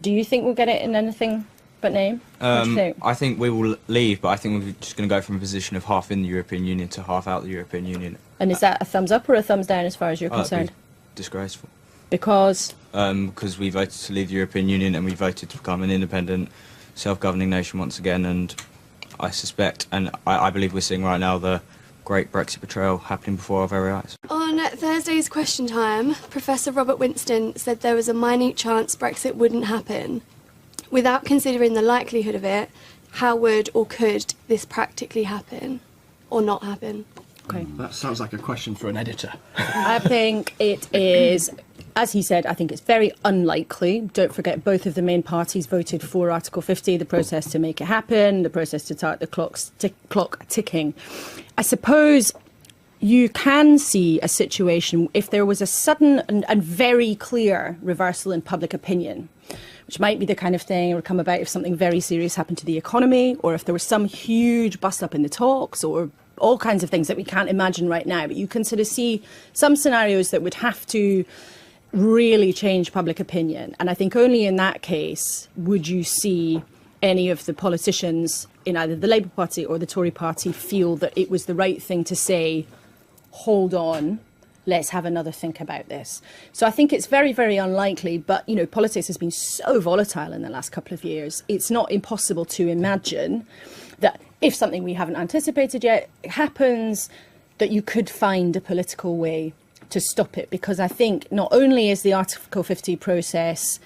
Do you think we'll get it in anything but name? What do you think? I think we will leave, but I think we're just going to go from a position of half in the European Union to half out the European Union. And is that a thumbs up or a thumbs down as far as you're concerned? Disgraceful. Because? Because we voted to leave the European Union and we voted to become an independent, self-governing nation once again, and I suspect, and I believe we're seeing right now, the great Brexit betrayal happening before our very eyes. On Thursday's Question Time, Professor Robert Winston said there was a minute chance Brexit wouldn't happen. Without considering the likelihood of it, how would or could this practically happen or not happen? Okay. That sounds like a question for an editor. I think it is, as he said, I think it's very unlikely. Don't forget, both of the main parties voted for Article 50, the process to make it happen, the process to start the clock ticking. I suppose you can see a situation if there was a sudden and very clear reversal in public opinion, which might be the kind of thing that would come about if something very serious happened to the economy, or if there was some huge bust up in the talks, or all kinds of things that we can't imagine right now. But you can sort of see some scenarios that would have to really change public opinion. And I think only in that case would you see any of the politicians in either the Labour Party or the Tory Party feel that it was the right thing to say, hold on, let's have another think about this. So I think it's very, very unlikely. But, you know, politics has been so volatile in the last couple of years. It's not impossible to imagine that if something we haven't anticipated yet happens, that you could find a political way to stop it. Because I think not only is the Article 50 process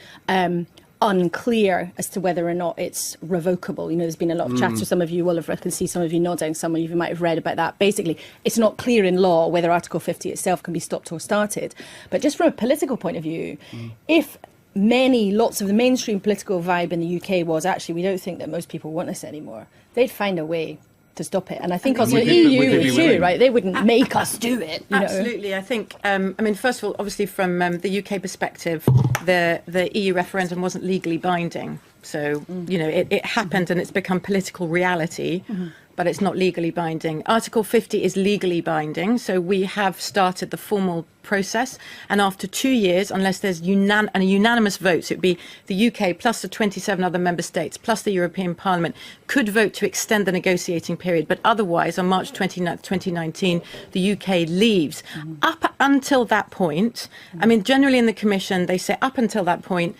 unclear as to whether or not it's revocable. You know, there's been a lot of chatter. Some of you will have, I can see some of you nodding, some of you might have read about that. Basically, it's not clear in law whether Article 50 itself can be stopped or started. But just from a political point of view, if lots of the mainstream political vibe in the UK was actually, we don't think that most people want this anymore, they'd find a way to stop it. And I think also the EU would too, right? They wouldn't make us do it. You Absolutely. know? I think, I mean, first of all, obviously from the UK perspective, the EU referendum wasn't legally binding. So, you know, it happened and it's become political reality. But it's not legally binding. Article 50 is legally binding, so we have started the formal process. And after 2 years, unless there's a unanimous vote, so it would be the UK plus the 27 other member states plus the European Parliament could vote to extend the negotiating period. But otherwise, on March 29th, 2019, the UK leaves. Up until that point, I mean, generally in the Commission, they say up until that point,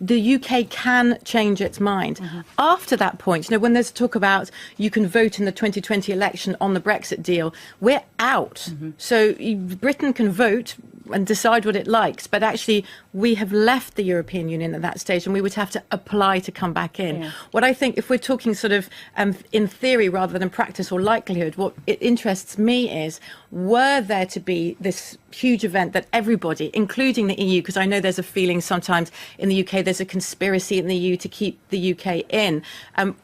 the UK can change its mind. After that point, you know, when there's talk about you can vote in the 2020 election on the Brexit deal, we're out. So Britain can vote and decide what it likes, but actually we have left the European Union at that stage and we would have to apply to come back in. What I think, if we're talking sort of in theory rather than practice or likelihood, what it interests me is, were there to be this huge event that everybody, including the EU, because I know there's a feeling sometimes in the UK there's a conspiracy in the EU to keep the UK in.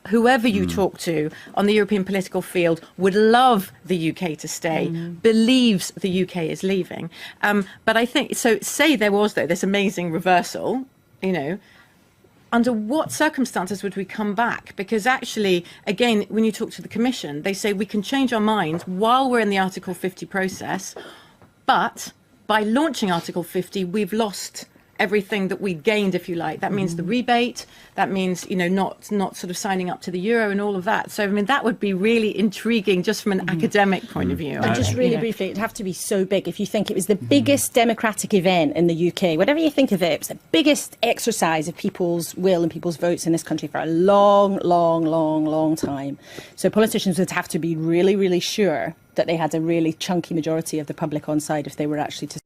Whoever you talk to on the European political field would love the UK to stay, believes the UK is leaving. But I think, so say there was, though, this amazing reversal, you know, under what circumstances would we come back? Because actually, again, when you talk to the Commission, they say we can change our minds while we're in the Article 50 process, but by launching Article 50, we've lost everything that we gained, if you like. That means the rebate, that means, you know, not sort of signing up to the euro and all of that. So, I mean, that would be really intriguing just from an academic point of view. And just really briefly, it'd have to be so big. If you think it was the biggest democratic event in the UK, whatever you think of it, it was the biggest exercise of people's will and people's votes in this country for a long, long, long, long time. So politicians would have to be really, really sure that they had a really chunky majority of the public on side if they were actually to...